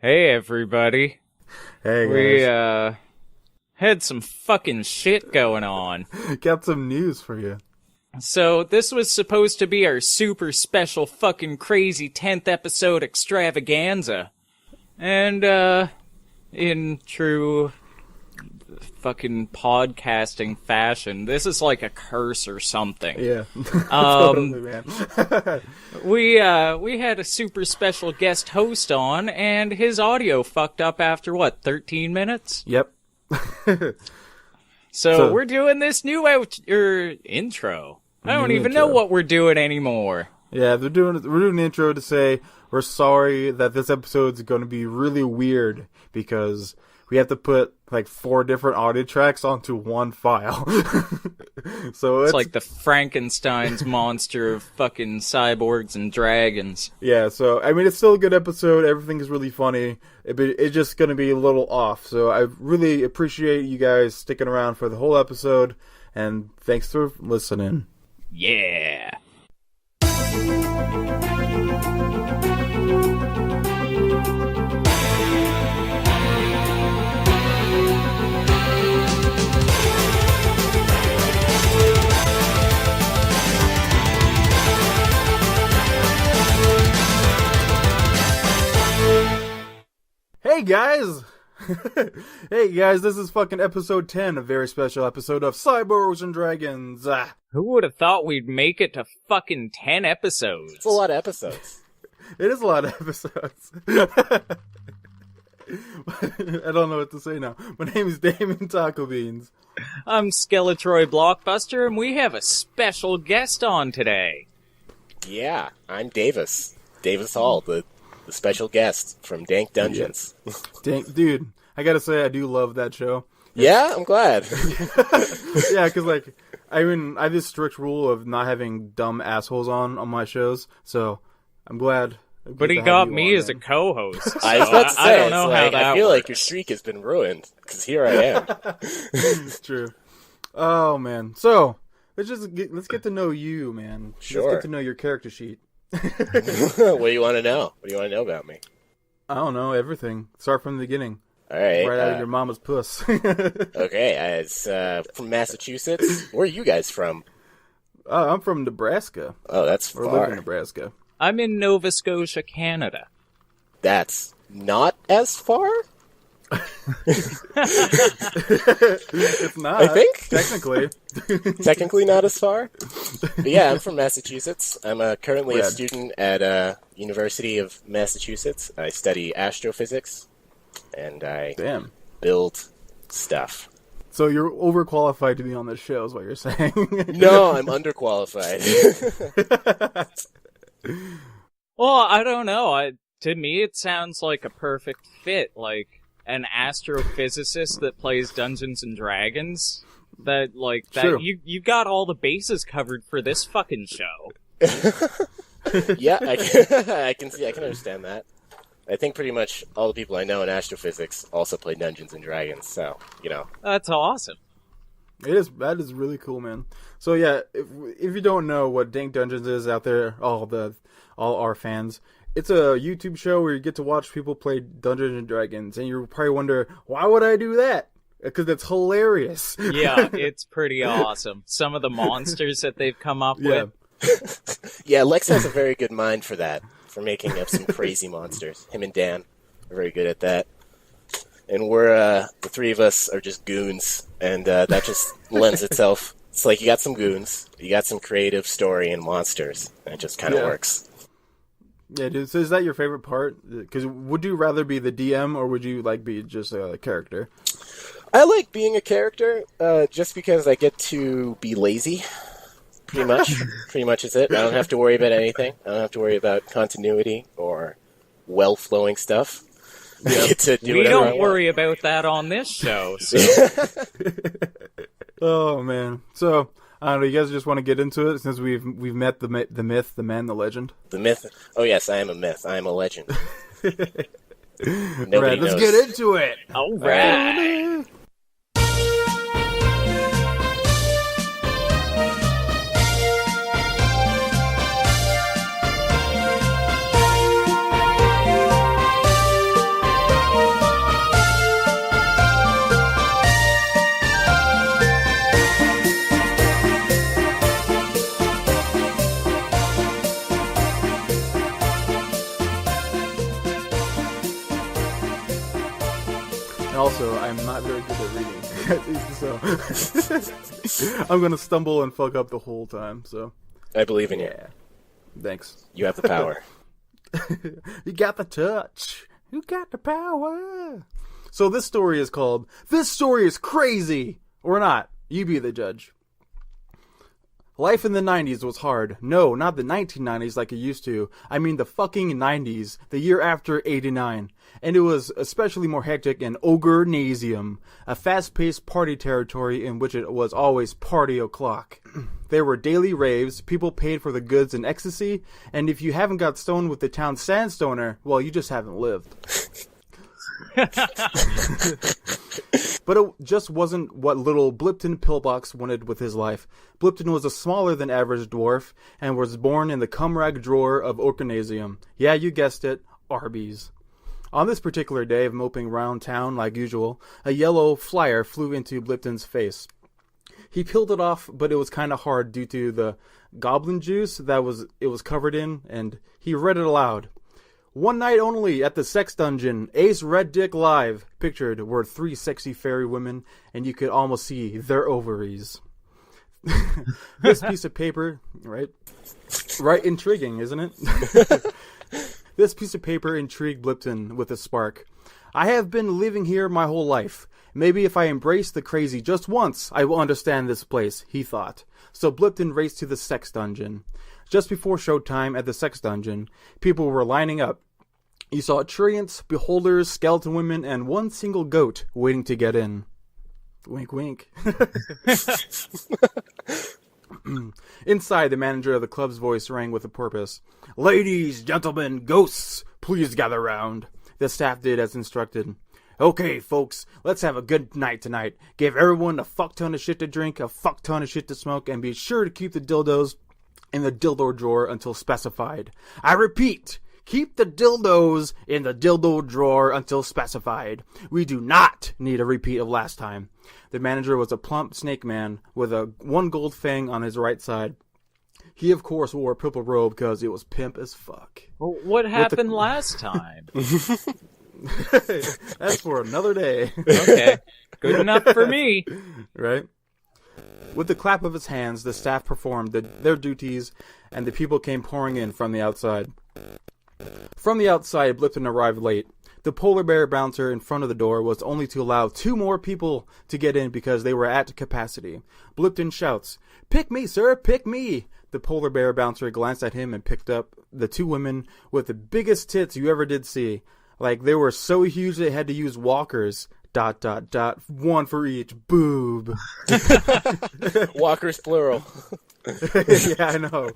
Hey, everybody. Hey, guys. We, had some fucking shit going on. Got some news for you. So, this was supposed to be our super special fucking crazy 10th episode extravaganza. And, in true fucking podcasting fashion, this is like a curse or something. Yeah. Totally, man. We had a super special guest host on, and his audio fucked up after, 13 minutes? Yep. So we're doing this new intro. I don't even know what we're doing anymore. Yeah, we're doing an intro to say we're sorry that this episode's going to be really weird because we have to put like 4 different audio tracks onto one file. So it's like the Frankenstein's monster of fucking cyborgs and dragons. Yeah, so I mean it's still a good episode. Everything is really funny. It's just going to be a little off. So I really appreciate you guys sticking around for the whole episode, and thanks for listening. Yeah. Hey guys! Hey guys, this is fucking episode 10, a very special episode of Cyborgs and Dragons. Who would have thought we'd make it to fucking 10 episodes? It's a lot of episodes. It is a lot of episodes. I don't know what to say now. My name is Damien Taco Beans. I'm Skeletroy Blockbuster, and we have a special guest on today. Yeah, I'm Davis. Davis Hall, the special guest from Dank Dungeons. Yeah. Dude, I gotta say, I do love that show. Yeah, I'm glad. Yeah, because, like, I mean, I have this strict rule of not having dumb assholes on my shows, so I'm glad. But he got me as a co-host. So I was about to say, I don't know how that I feel works. like your streak has been ruined, because here I am. It's true. Oh, man. So, let's get to know you, man. Sure. Let's get to know your character sheet. What do you want to know? What do you want to know about me? I don't know, everything. Start from the beginning. All right. Right out of your mama's puss. Okay, it's from Massachusetts. Where are you guys from? I'm from Nebraska. Oh, that's Or far. live in Nebraska. I'm in Nova Scotia, Canada. That's not as far? It's not. I think? Technically. Technically not as far. But yeah, I'm from Massachusetts. I'm currently a Rad. student at University of Massachusetts. I study astrophysics, and I build stuff. So you're overqualified to be on this show is what you're saying. No, I'm underqualified. Well, I don't know. To me, it sounds like a perfect fit. Like an astrophysicist that plays Dungeons and Dragons. True. You got all the bases covered for this fucking show. Yeah, I can understand that. I think pretty much all the people I know in astrophysics also play Dungeons and Dragons, so, you know. That's awesome. That is really cool, man. So yeah, if you don't know what Dank Dungeons is out there, all our fans, it's a YouTube show where you get to watch people play Dungeons and Dragons, and you probably wonder, why would I do that? Because it's hilarious. Yeah, it's pretty awesome. Some of the monsters that they've come up with. Yeah, Lex has a very good mind for that, for making up some crazy monsters. Him and Dan are very good at that. And we're, the three of us are just goons, and that just lends itself. It's like you got some goons, you got some creative story and monsters, and it just kind of works. Yeah, dude. So is that your favorite part? Because would you rather be the DM, or would you like be just a character? I like being a character, just because I get to be lazy. Pretty much. Pretty much is it. I don't have to worry about anything. I don't have to worry about continuity or well-flowing stuff. I get to do We whatever I don't want. worry about that on this show. So. Oh man. So I don't know. You guys just want to get into it since we've met the myth, the man, the legend. The myth. Oh yes, I am a myth. I am a legend. Right, Nobody let's knows. get into it. All right. And also, I'm not very good at reading, so I'm gonna stumble and fuck up the whole time. So I believe in you. yeah, thanks. You have the power. You got the touch. You got the power. So this story is called "This Story is Crazy" or not. You be the judge. Life in the 90s was hard. No, not the 1990s like it used to. I mean the fucking 90s, the year after 89. And it was especially more hectic in Ogre-nasium, a fast-paced party territory in which it was always party o'clock. There were daily raves, people paid for the goods and ecstasy, and if you haven't got stoned with the town sandstoner, well, you just haven't lived. But it just wasn't what little Blipton Pillbox wanted with his life. Blipton was a smaller than average dwarf and was born in the cumrag drawer of Orcanasium. Yeah, you guessed it, Arby's. On this particular day of moping round town like usual, a yellow flyer flew into Blipton's face. He peeled it off, but it was kind of hard due to the goblin juice that it was covered in, and he read it aloud. One night only at the sex dungeon, Ace Red Dick Live. Pictured were 3 sexy fairy women, and you could almost see their ovaries. This piece of paper, right, intriguing, isn't it? This piece of paper intrigued Blipton with a spark. I have been living here my whole life. Maybe if I embrace the crazy just once, I will understand this place, he thought. So Blipton raced to the sex dungeon. Just before showtime at the sex dungeon, people were lining up. You saw treants, beholders, skeleton women, and one single goat waiting to get in. Wink, wink. Inside, the manager of the club's voice rang with a purpose. Ladies, gentlemen, ghosts, please gather round. The staff did as instructed. Okay, folks, let's have a good night tonight. Give everyone a fuck ton of shit to drink, a fuck ton of shit to smoke, and be sure to keep the dildos in the dildo drawer until specified. I repeat, keep the dildos in the dildo drawer until specified. We do not need a repeat of last time. The manager was a plump snake man with one gold fang on his right side. He, of course, wore a purple robe because it was pimp as fuck. Well, what happened last time? That's for another day. Okay, good enough for me. Right? With the clap of his hands, the staff performed their duties, and the people came pouring in from the outside. From the outside, Blipton arrived late. The polar bear bouncer in front of the door was only to allow 2 more people to get in because they were at capacity. Blipton shouts, "Pick me, sir, pick me!" The polar bear bouncer glanced at him and picked up the 2 women with the biggest tits you ever did see. Like, they were so huge they had to use walkers. ... One for each boob. Walkers plural. Yeah, I know.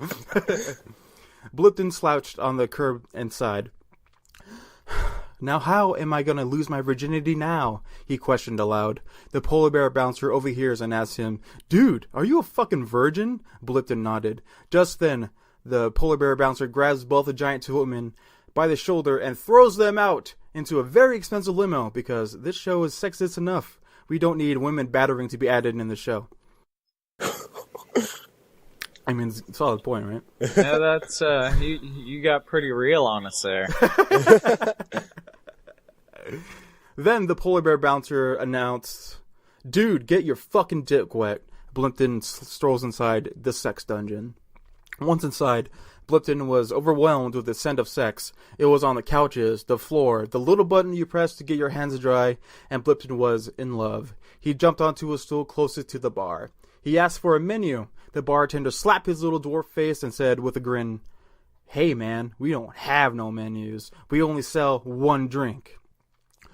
Blipton slouched on the curb and sighed. Now how am I going to lose my virginity now? He questioned aloud. The polar bear bouncer overhears and asks him, Dude, are you a fucking virgin? Blipton nodded. Just then, the polar bear bouncer grabs both the giant 2 women by the shoulder and throws them out into a very expensive limo because this show is sexist enough. We don't need women battering to be added in the show. I mean, solid point, right? Yeah, that's, you got pretty real on us there. Then the polar bear bouncer announced, Dude, get your fucking dick wet. Blipton strolls inside the sex dungeon. Once inside, Blipton was overwhelmed with the scent of sex. It was on the couches, the floor, the little button you press to get your hands dry, and Blipton was in love. He jumped onto a stool closest to the bar. He asked for a menu. The bartender slapped his little dwarf face and said with a grin, Hey man, we don't have no menus. We only sell 1 drink.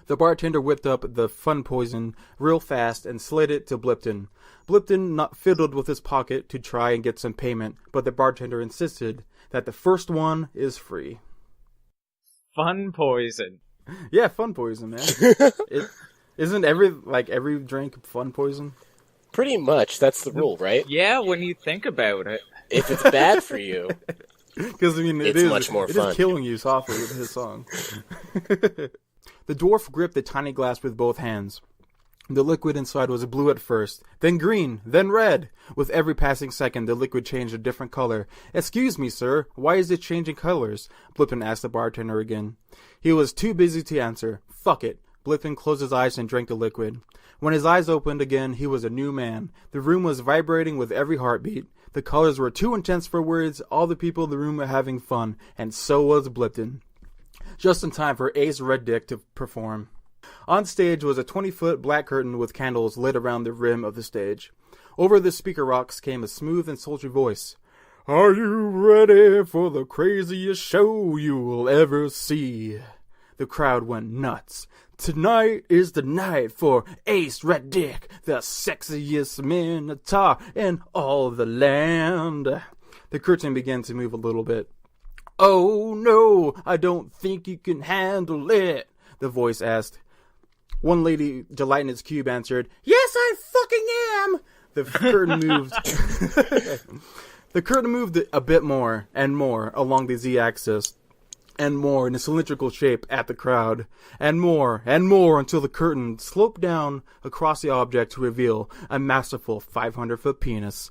The bartender whipped up the fun poison real fast and slid it to Blipton. Blipton fiddled with his pocket to try and get some payment, but the bartender insisted that the first one is free. Fun poison. Yeah, fun poison, man. Isn't every drink fun poison? Pretty much, that's the rule, right? Yeah, when you think about it. If it's bad for you, because I mean, it's much more fun. It is killing you softly with his song. The dwarf gripped the tiny glass with both hands. The liquid inside was blue at first, then green, then red. With every passing second, the liquid changed a different color. Excuse me, sir, why is it changing colors? Blipton asked the bartender again. He was too busy to answer. Fuck it. Blipton closed his eyes and drank the liquid. When his eyes opened again, he was a new man. The room was vibrating with every heartbeat. The colors were too intense for words. All the people in the room were having fun, and so was Blipton. Just in time for Ace Red Dick to perform. On stage was a 20-foot black curtain with candles lit around the rim of the stage. Over the speaker rocks came a smooth and sultry voice. Are you ready for the craziest show you'll ever see? The crowd went nuts. Tonight is the night for Ace Red Dick, the sexiest Minotaur in all the land. The curtain began to move a little bit. Oh no, I don't think you can handle it, the voice asked. One lady, gelatinous cube, answered, Yes, I fucking am! The curtain moved. The curtain moved a bit more and more along the Z-axis, and more in a cylindrical shape at the crowd, and more until the curtain sloped down across the object to reveal a masterful 500-foot penis.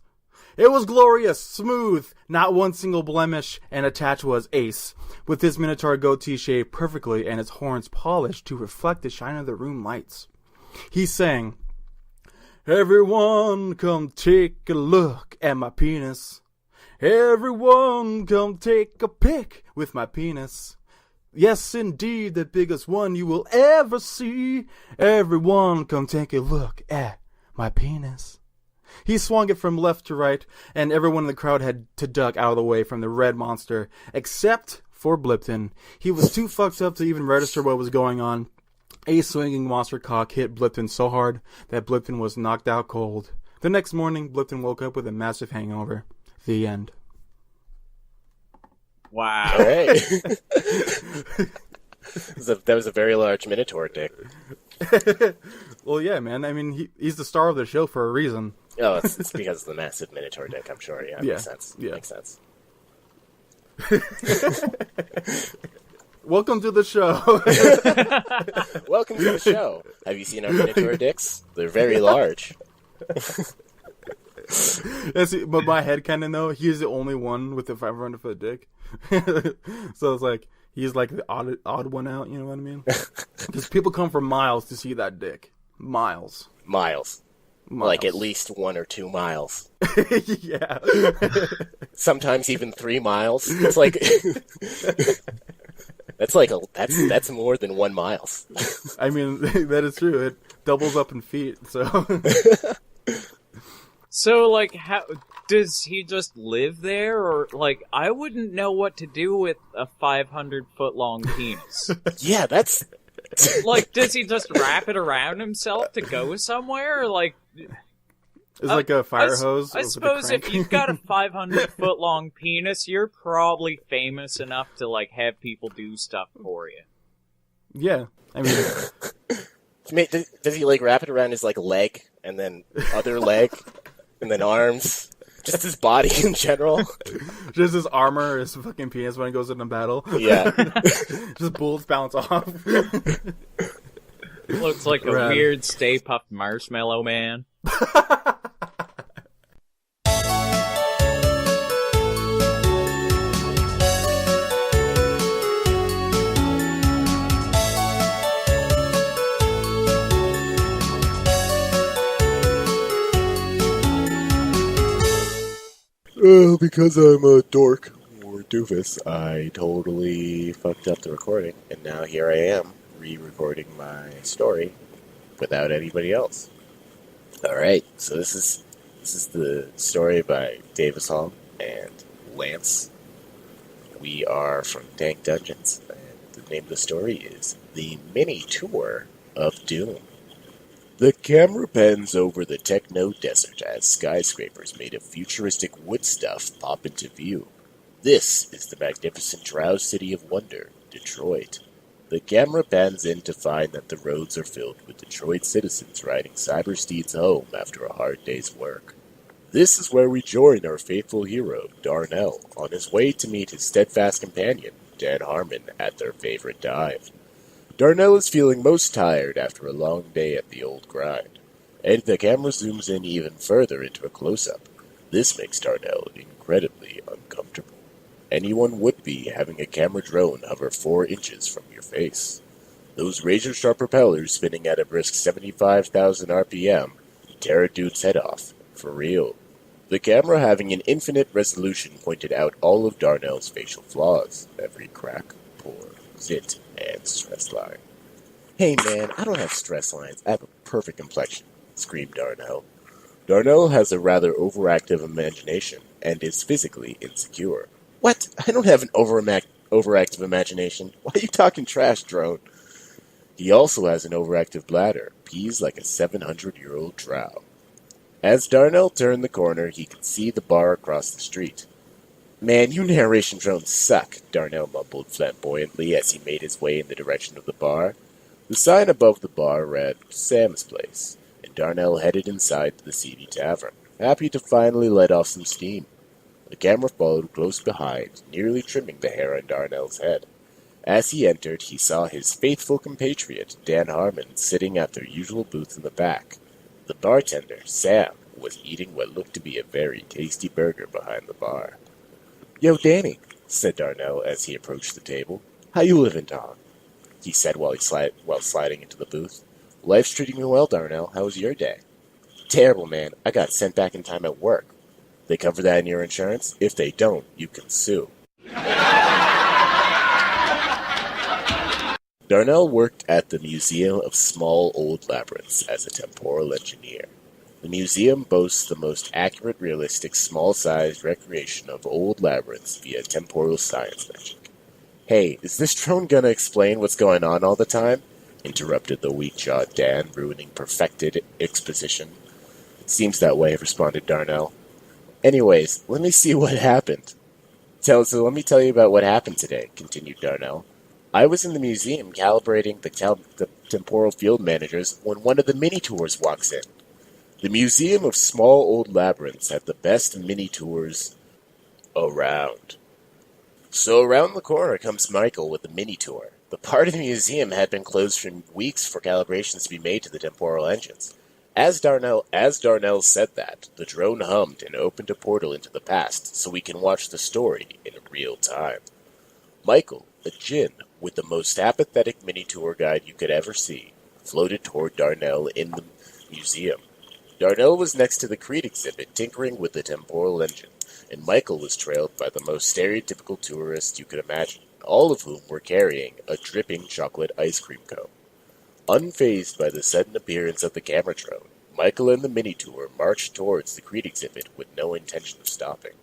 It was glorious, smooth, not one single blemish, and attached was Ace, with his Minotaur goatee shaved perfectly and his horns polished to reflect the shine of the room lights. He sang, Everyone come take a look at my penis. Everyone come take a pic with my penis. Yes, indeed, the biggest one you will ever see. Everyone come take a look at my penis. He swung it from left to right, and everyone in the crowd had to duck out of the way from the red monster, except for Blipton. He was too fucked up to even register what was going on. A swinging monster cock hit Blipton so hard that Blipton was knocked out cold. The next morning, Blipton woke up with a massive hangover. The end. Wow. All right. That was a very large Minotaur dick. Well, yeah, man. I mean, he's the star of the show for a reason. Oh, it's because of the massive Minotaur dick, I'm sure. Yeah, makes sense. Yeah. Makes sense. Welcome to the show. Welcome to the show. Have you seen our Minotaur dicks? They're very large. But my headcanon, though, he's the only one with the 500-foot dick. So it's like, he's like the odd one out, you know what I mean? Because people come from miles to see that dick. Miles. Like at least 1 or 2 miles. Yeah. Sometimes even 3 miles. It's like that's more than 1 mile. I mean, that is true. It doubles up in feet, so. So, like, how does he just live there, or like, I wouldn't know what to do with a 500-foot long penis. Yeah, that's like, does he just wrap it around himself to go somewhere, or like? It's like a fire hose. I suppose if you've got a 500-foot long penis, you're probably famous enough to like have people do stuff for you. Yeah, I mean, does he like wrap it around his like leg and then other leg and then arms? Just his body in general. Just his armor, his fucking penis when he goes into battle. Yeah. Just bullets bounce off. Looks like a weird Stay Puft Marshmallow Man. Because I'm a dork or doofus, I totally fucked up the recording, and now here I am, re-recording my story without anybody else. Alright, so this is the story by Davis Hall and Lance. We are from Dank Dungeons, and the name of the story is The Mini-Tour of Doom. The camera pans over the techno desert as skyscrapers made of futuristic wood stuff pop into view. This is the magnificent Drow City of Wonder, Detroit. The camera pans in to find that the roads are filled with Detroit citizens riding cyber steeds home after a hard day's work. This is where we join our faithful hero, Darnell, on his way to meet his steadfast companion, Dan Harmon, at their favorite dive. Darnell is feeling most tired after a long day at the old grind, and the camera zooms in even further into a close-up. This makes Darnell incredibly uncomfortable. Anyone would be having a camera drone hover 4 inches from your face. Those razor-sharp propellers spinning at a brisk 75,000 RPM tear a dude's head off. For real. The camera, having an infinite resolution, pointed out all of Darnell's facial flaws. Every crack, pore, zit, and stress line. Hey man, I don't have stress lines. I have a perfect complexion, screamed Darnell. Darnell has a rather overactive imagination and is physically insecure. What? I don't have an overactive imagination. Why are you talking trash, Drone? He also has an overactive bladder, pees like a 700-year-old drow. As Darnell turned the corner, he could see the bar across the street. Man, you narration drones suck, Darnell mumbled flamboyantly as he made his way in the direction of the bar. The sign above the bar read, Sam's Place, and Darnell headed inside the seedy tavern, happy to finally let off some steam. The camera followed close behind, nearly trimming the hair on Darnell's head. As he entered, he saw his faithful compatriot, Dan Harmon, sitting at their usual booth in the back. The bartender, Sam, was eating what looked to be a very tasty burger behind the bar. Yo, Danny, said Darnell as he approached the table. How you living, dog? He said while sliding into the booth. Life's treating me well, Darnell. How was your day? Terrible, man. I got sent back in time at work. They cover that in your insurance? If they don't, you can sue. Darnell worked at the Museum of Small Old Labyrinths as a temporal engineer. The museum boasts the most accurate, realistic, small-sized recreation of old labyrinths via temporal science magic. Hey, is this drone gonna explain what's going on all the time? Interrupted the weak-jawed Dan, ruining perfected exposition. Seems that way, responded Darnell. Anyways, let me see what happened. So let me tell you about what happened today, continued Darnell. I was in the museum calibrating the temporal field managers when one of the Minotaurs walks in. The Museum of Small Old Labyrinths had the best Minotaurs around. So around the corner comes Michael with the Minotaur. The part of the museum had been closed for weeks for calibrations to be made to the temporal engines. As Darnell said that, the drone hummed and opened a portal into the past so we can watch the story in real time. Michael, a djinn with the most apathetic Minotaur guide you could ever see, floated toward Darnell in the museum. Darnell was next to the Crete exhibit tinkering with the temporal engine, and Michael was trailed by the most stereotypical tourists you could imagine, all of whom were carrying a dripping chocolate ice cream cone. Unfazed by the sudden appearance of the camera drone, Michael and the Minotaur marched towards the Crete exhibit with no intention of stopping.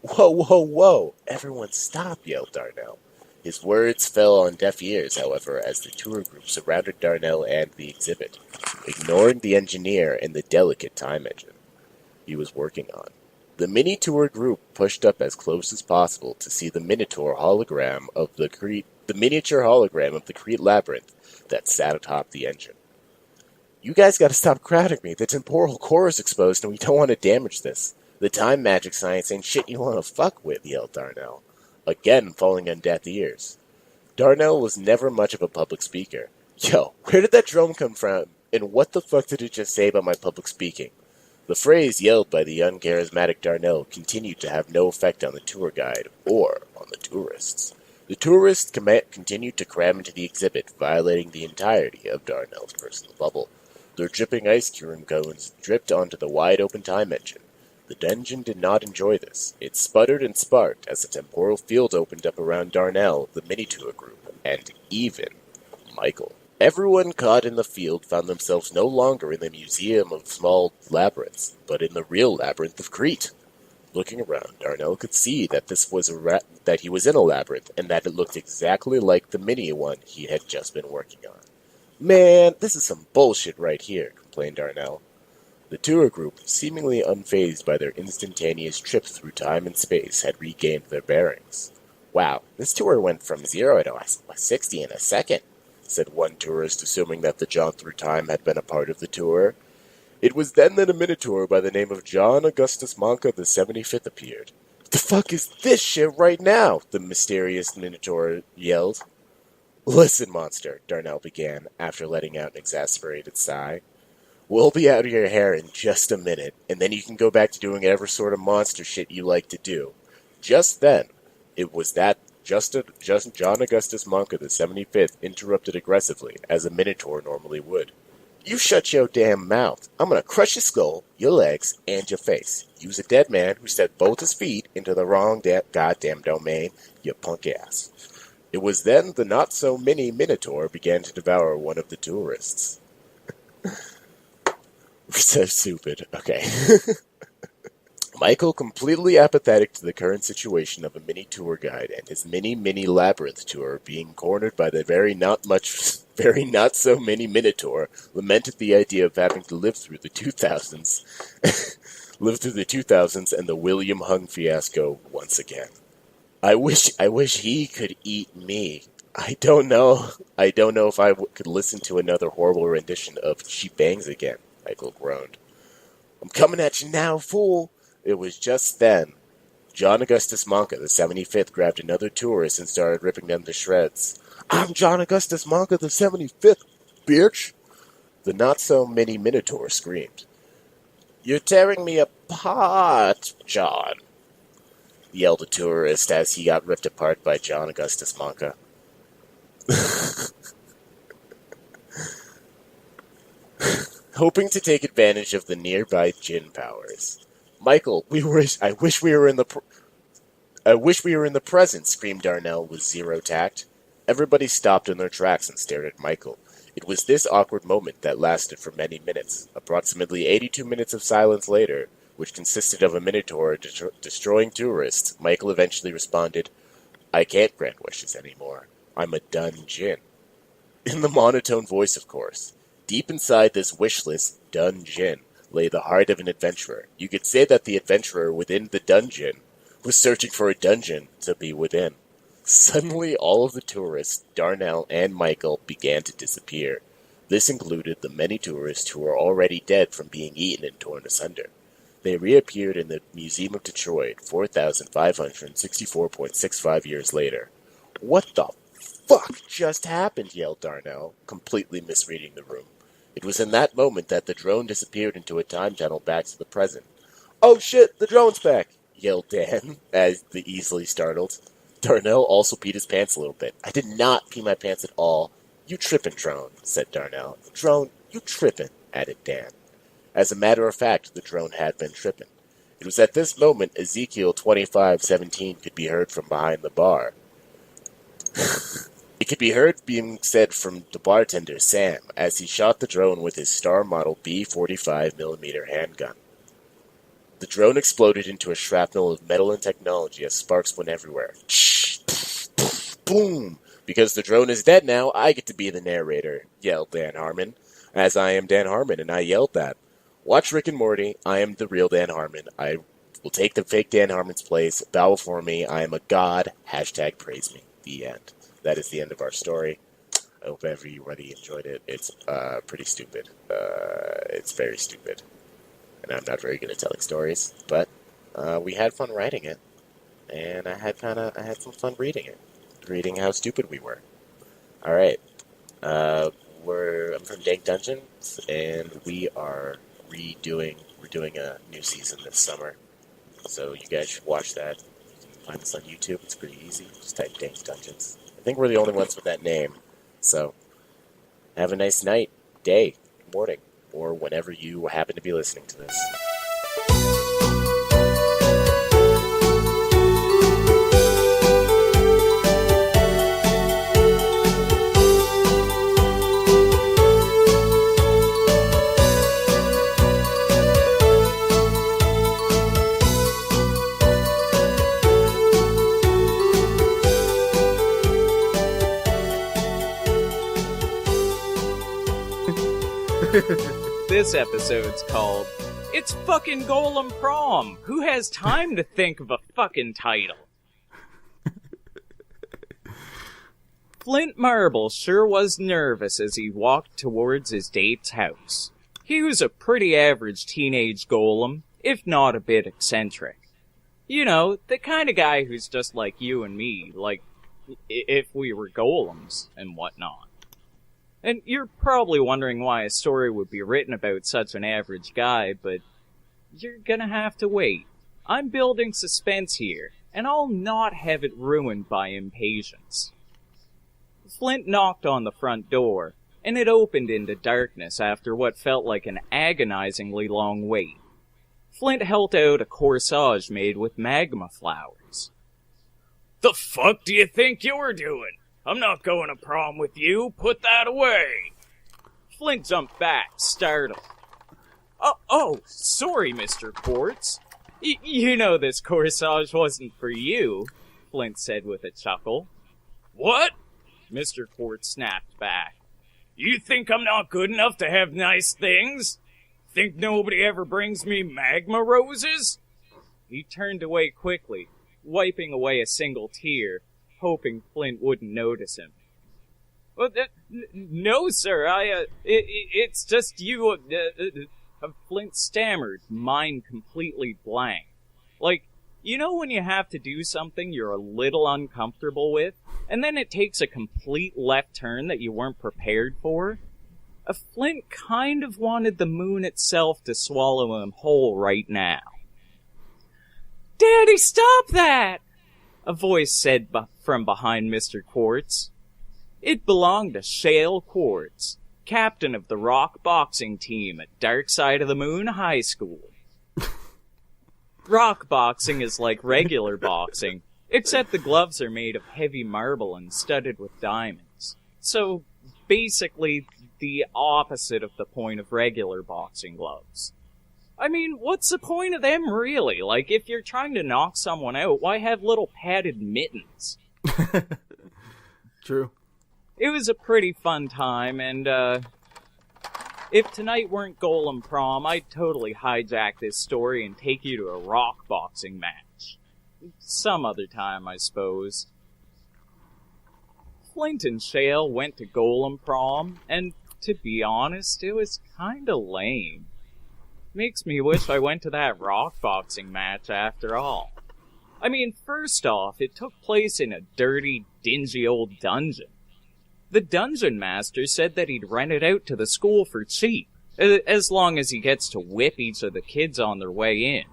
Whoa, whoa, whoa! Everyone stop, yelled Darnell. His words fell on deaf ears, however, as the tour group surrounded Darnell and the exhibit, ignoring the engineer and the delicate time engine he was working on. The mini-tour group pushed up as close as possible to see the miniature hologram of the Crete labyrinth that sat atop the engine. You guys gotta stop crowding me. The temporal core is exposed and we don't want to damage this. The time magic science ain't shit you want to fuck with, yelled Darnell, again falling on deaf ears. Darnell was never much of a public speaker. Yo, where did that drone come from? And what the fuck did it just say about my public speaking? The phrase yelled by the uncharismatic Darnell continued to have no effect on the tour guide or on the tourists. The tourists continued to cram into the exhibit, violating the entirety of Darnell's personal bubble. Their dripping ice cream cones dripped onto the wide-open time engine. The dungeon did not enjoy this. It sputtered and sparked as the temporal field opened up around Darnell, the Minotaur group, and even Michael. Everyone caught in the field found themselves no longer in the Museum of Small Labyrinths, but in the real labyrinth of Crete. Looking around, Darnell could see that that he was in a labyrinth, and that it looked exactly like the mini one he had just been working on. Man, this is some bullshit right here, complained Darnell. The tour group, seemingly unfazed by their instantaneous trip through time and space, had regained their bearings. Wow, this tour went from 0 to 60 in a second, said one tourist, assuming that the jaunt through time had been a part of the tour. It was then that a Minotaur by the name of John Augustus Monca the 75th appeared. What the fuck is this shit right now? The mysterious Minotaur yelled. Listen, monster, Darnell began, after letting out an exasperated sigh. We'll be out of your hair in just a minute, and then you can go back to doing whatever sort of monster shit you like to do. Just then, it was that John Augustus Monka the 75th interrupted aggressively, as a Minotaur normally would. You shut your damn mouth. I'm gonna crush your skull, your legs, and your face. You's a dead man who set both his feet into the wrong goddamn domain, you punk ass. It was then the not-so-mini Minotaur began to devour one of the tourists. So stupid. Okay. Michael, completely apathetic to the current situation of a mini tour guide and his mini labyrinth tour being cornered by the very not so mini Minotaur, lamented the idea of having to live through the 2000s, and the William Hung fiasco once again. I wish he could eat me. I don't know if I could listen to another horrible rendition of She Bangs Again, Michael groaned. I'm coming at you now, fool. It was just then. John Augustus Monka, the 75th, grabbed another tourist and started ripping them to shreds. I'm John Augustus Monka, the 75th, bitch! The not-so-mini Minotaur screamed. You're tearing me apart, John, yelled a tourist as he got ripped apart by John Augustus Monka. Hoping to take advantage of the nearby gin powers. Michael, I wish we were in the present, screamed Darnell with zero tact. Everybody stopped in their tracks and stared at Michael. It was this awkward moment that lasted for many minutes. Approximately 82 minutes of silence later, which consisted of a Minotaur destroying tourists, Michael eventually responded, I can't grant wishes anymore. I'm a done gin. In the monotone voice, of course. Deep inside this wishless done gin lay the heart of an adventurer. You could say that the adventurer within the dungeon was searching for a dungeon to be within. Suddenly, all of the tourists, Darnell and Michael, began to disappear. This included the many tourists who were already dead from being eaten and torn asunder. They reappeared in the Museum of Detroit 4,564.65 years later. What the fuck just happened? Yelled Darnell, completely misreading the room. It was in that moment that the drone disappeared into a time tunnel back to the present. Oh shit, the drone's back! Yelled Dan, as the easily startled. Darnell also peed his pants a little bit. I did not pee my pants at all. You trippin', Drone, said Darnell. Drone, you trippin', added Dan. As a matter of fact, the drone had been trippin'. It was at this moment Ezekiel 25:17 could be heard from behind the bar. It could be heard being said from the bartender, Sam, as he shot the drone with his Star Model B45mm handgun. The drone exploded into a shrapnel of metal and technology as sparks went everywhere. Boom! Because the drone is dead now, I get to be the narrator, yelled Dan Harmon. As I am Dan Harmon, and I yelled that. Watch Rick and Morty, I am the real Dan Harmon. I will take the fake Dan Harmon's place. Bow before me, I am a god. Hashtag praise me. The end. That is the end of our story. I hope everybody enjoyed it. It's pretty stupid. It's very stupid. And I'm not very good at telling stories, but we had fun writing it. And I had some fun reading it. Reading how stupid we were. Alright. I'm from Dank Dungeons, and we're doing a new season this summer. So you guys should watch that. You can find us on YouTube. It's pretty easy. Just type Dank Dungeons. I think we're the only ones with that name. So, have a nice night, day, morning, or whenever you happen to be listening to this. This episode's called It's Fucking Golem Prom! Who has time to think of a fucking title? Flint Marble sure was nervous as he walked towards his date's house. He was a pretty average teenage golem, if not a bit eccentric. You know, the kind of guy who's just like you and me, like, if we were golems and whatnot. And you're probably wondering why a story would be written about such an average guy, but you're gonna have to wait. I'm building suspense here, and I'll not have it ruined by impatience. Flint knocked on the front door, and it opened into darkness after what felt like an agonizingly long wait. Flint held out a corsage made with magma flowers. "The fuck do you think you're doing? I'm not going to prom with you. Put that away." Flint jumped back, startled. Oh, sorry, Mr. Quartz. You know this corsage wasn't for you," Flint said with a chuckle. "What?" Mr. Quartz snapped back. "You think I'm not good enough to have nice things? Think nobody ever brings me magma roses?" He turned away quickly, wiping away a single tear, hoping Flint wouldn't notice him. "Well, no, sir, it's just you, Flint stammered, mind completely blank. Like, you know when you have to do something you're a little uncomfortable with, and then it takes a complete left turn that you weren't prepared for? Flint kind of wanted the moon itself to swallow him whole right now. "Daddy, stop that!" a voice said from behind Mr. Quartz. It belonged to Shale Quartz, captain of the rock boxing team at Dark Side of the Moon High School. Rock boxing is like regular boxing, except the gloves are made of heavy marble and studded with diamonds. So, basically, the opposite of the point of regular boxing gloves. I mean, what's the point of them, really? Like, if you're trying to knock someone out, why have little padded mittens? True. It was a pretty fun time, and, if tonight weren't Golem Prom, I'd totally hijack this story and take you to a rock boxing match. Some other time, I suppose. Flint and Shale went to Golem Prom, and to be honest, it was kinda lame. Makes me wish I went to that rock boxing match after all. I mean, first off, it took place in a dirty, dingy old dungeon. The dungeon master said that he'd rent it out to the school for cheap, as long as he gets to whip each of the kids on their way in.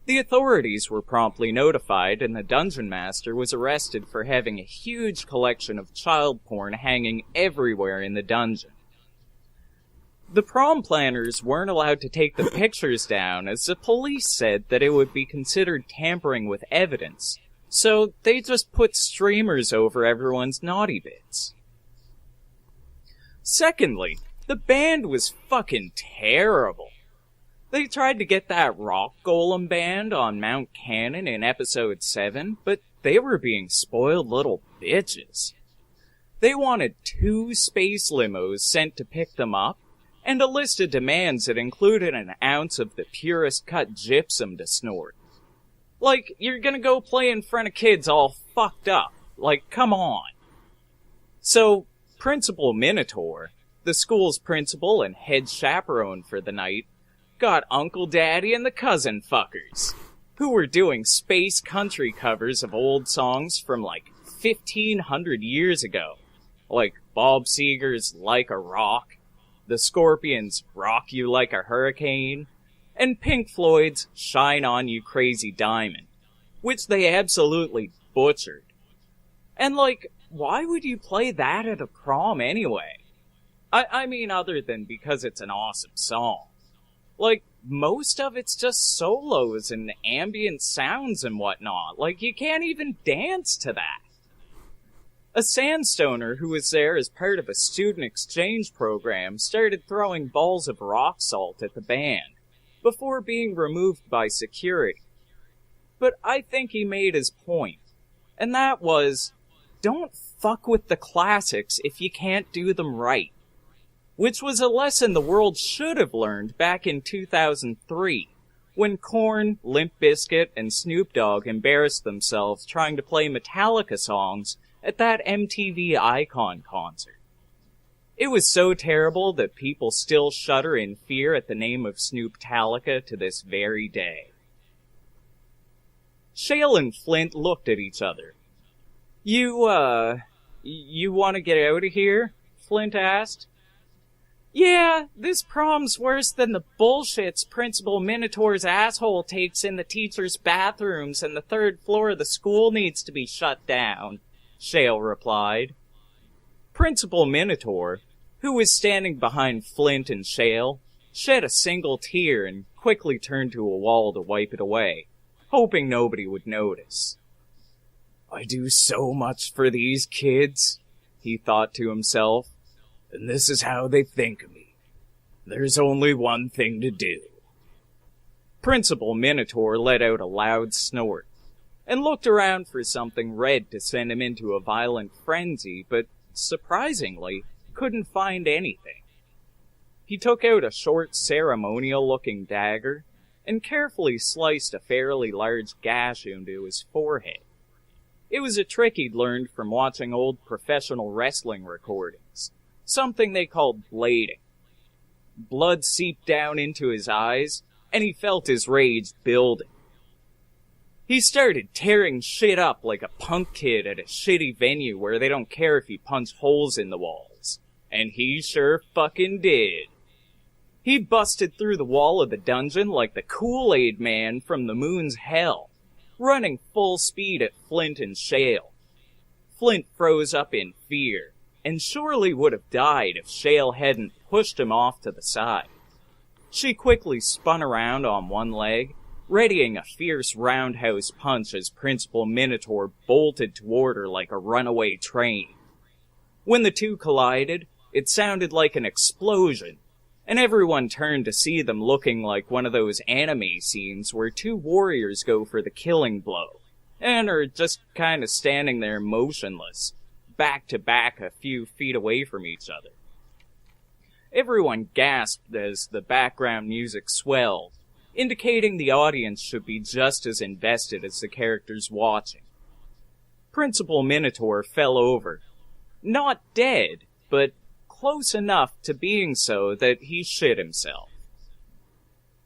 The authorities were promptly notified, and the dungeon master was arrested for having a huge collection of child porn hanging everywhere in the dungeon. The prom planners weren't allowed to take the pictures down, as the police said that it would be considered tampering with evidence, so they just put streamers over everyone's naughty bits. Secondly, the band was fucking terrible. They tried to get that rock golem band on Mount Cannon in episode 7, but they were being spoiled little bitches. They wanted 2 space limos sent to pick them up, and a list of demands that included an ounce of the purest cut gypsum to snort. Like, you're gonna go play in front of kids all fucked up. Like, come on. So, Principal Minotaur, the school's principal and head chaperone for the night, got Uncle Daddy and the cousin fuckers, who were doing space country covers of old songs from like 1,500 years ago. Like Bob Seger's Like a Rock, the Scorpions' Rock You Like a Hurricane, and Pink Floyd's Shine On You Crazy Diamond, which they absolutely butchered. And like, why would you play that at a prom anyway? I mean, other than because it's an awesome song. Like, most of it's just solos and ambient sounds and whatnot. Like, you can't even dance to that. A sandstoner who was there as part of a student exchange program started throwing balls of rock salt at the band, before being removed by security. But I think he made his point, and that was, don't fuck with the classics if you can't do them right. Which was a lesson the world should have learned back in 2003, when Korn, Limp Bizkit, and Snoop Dogg embarrassed themselves trying to play Metallica songs at that MTV Icon concert. It was so terrible that people still shudder in fear at the name of Snoop-Tallica to this very day. Shale and Flint looked at each other. You want to get out of here? Flint asked. Yeah, this prom's worse than the bullshits Principal Minotaur's asshole takes in the teachers' bathrooms, and the third floor of the school needs to be shut down, Shale replied. Principal Minotaur, who was standing behind Flint and Shale, shed a single tear and quickly turned to a wall to wipe it away, hoping nobody would notice. I do so much for these kids, he thought to himself, and this is how they think of me. There's only one thing to do. Principal Minotaur let out a loud snort, and looked around for something red to send him into a violent frenzy, but surprisingly, couldn't find anything. He took out a short, ceremonial-looking dagger, and carefully sliced a fairly large gash into his forehead. It was a trick he'd learned from watching old professional wrestling recordings, something they called blading. Blood seeped down into his eyes, and he felt his rage building. He started tearing shit up like a punk kid at a shitty venue where they don't care if you punch holes in the walls. And he sure fucking did. He busted through the wall of the dungeon like the Kool-Aid Man from the moon's hell, running full speed at Flint and Shale. Flint froze up in fear, and surely would have died if Shale hadn't pushed him off to the side. She quickly spun around on one leg, readying a fierce roundhouse punch as Principal Minotaur bolted toward her like a runaway train. When the two collided, it sounded like an explosion, and everyone turned to see them looking like one of those anime scenes where two warriors go for the killing blow, and are just kind of standing there motionless, back to back a few feet away from each other. Everyone gasped as the background music swelled, indicating the audience should be just as invested as the characters watching. Principal Minotaur fell over, not dead, but close enough to being so that he shit himself.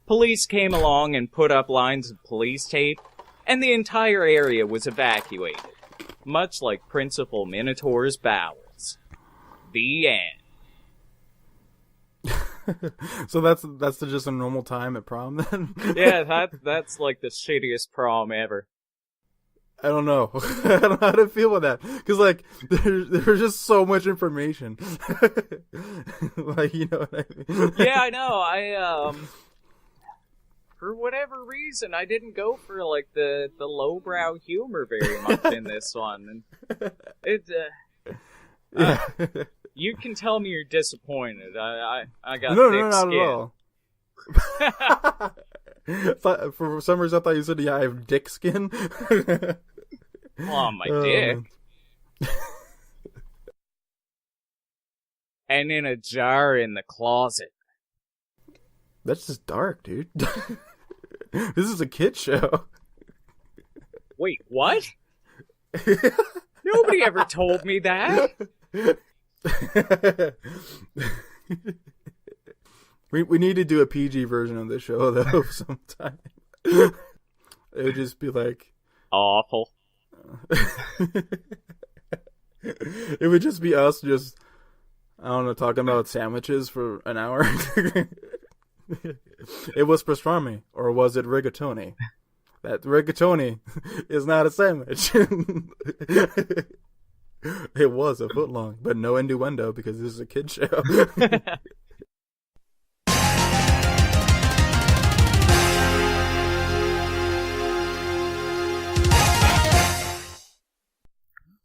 Police came along and put up lines of police tape, and the entire area was evacuated, much like Principal Minotaur's bowels. The end. So that's just a normal time at prom then? Yeah, that's like the shittiest prom ever. I don't know. I don't know how to feel about that. Because, like, there's just so much information. Like, you know what I mean? Yeah, I know. For whatever reason, I didn't go for, like, the lowbrow humor very much in this one. And it, you can tell me you're disappointed. I got thick skin. At all. For some reason, I thought you said, yeah, I have dick skin. On my dick. And in a jar in the closet. That's just dark, dude. This is a kid show. Wait, what? Nobody ever told me that. We need to do a PG version of the show, though, sometime. It would just be like... awful. It would just be us just, I don't know, talking about sandwiches for an hour. It was pastrami, or was it rigatoni? That rigatoni is not a sandwich. It was a foot long, but no innuendo because this is a kid show.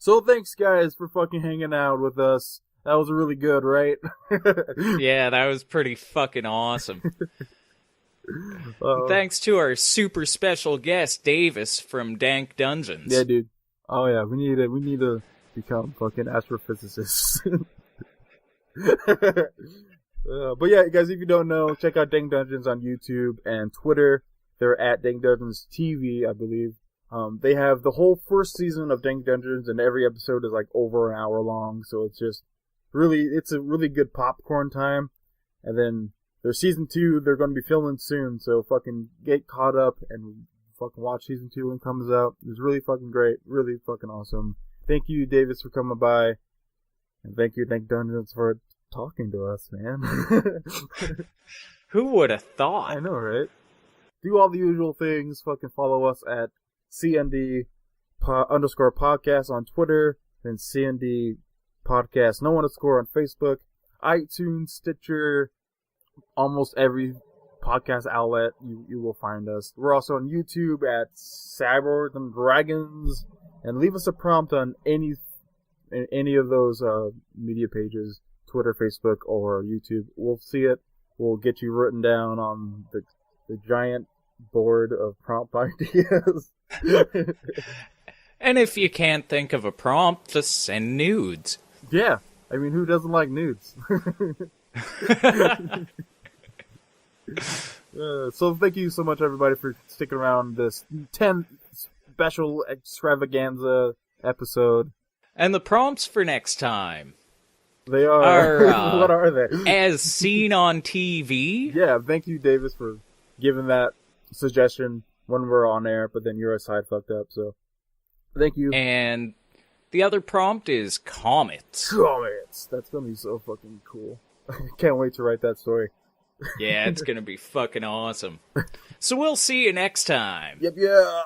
So thanks, guys, for fucking hanging out with us. That was really good, right? Yeah, that was pretty fucking awesome. Thanks to our super special guest, Davis, from Dank Dungeons. Yeah, dude. Oh, yeah, we need to become fucking astrophysicists. But yeah, guys, if you don't know, check out Dank Dungeons on YouTube and Twitter. They're at Dank Dungeons TV, I believe. They have the whole first season of Dank Dungeons, and every episode is like over an hour long, so it's just it's a really good popcorn time. And then there's season 2, they're going to be filming soon, so fucking get caught up and fucking watch season 2 when it comes out. It's really fucking great, really fucking awesome. Thank you, Davis, for coming by, and thank you, Dank Dungeons, for talking to us, man. Who would have thought? I know, right? Do all the usual things. Fucking follow us at CND underscore podcast on Twitter, then CND podcast no underscore on Facebook, iTunes, Stitcher, almost every podcast outlet you will find us. We're also on YouTube at Cyborgs and Dragons, and leave us a prompt on any of those media pages, Twitter, Facebook, or YouTube. We'll see it. We'll get you written down on the giant board of prompt ideas. And if you can't think of a prompt, just send nudes. Yeah, I mean, who doesn't like nudes? So thank you so much, everybody, for sticking around this 10th special extravaganza episode. And the prompts for next time. They are what are they? As seen on TV. Yeah, thank you, Davis, for giving that suggestion when we're on air, but then your side fucked up, so thank you. And the other prompt is comets. Comets! That's gonna be so fucking cool. Can't wait to write that story. Yeah, it's gonna be fucking awesome. So we'll see you next time. Yep, yeah.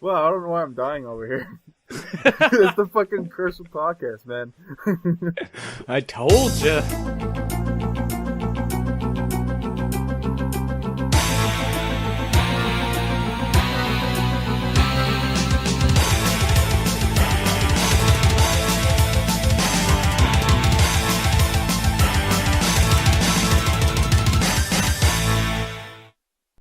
Well, I don't know why I'm dying over here. It's the fucking curse of podcast, man. I told ya.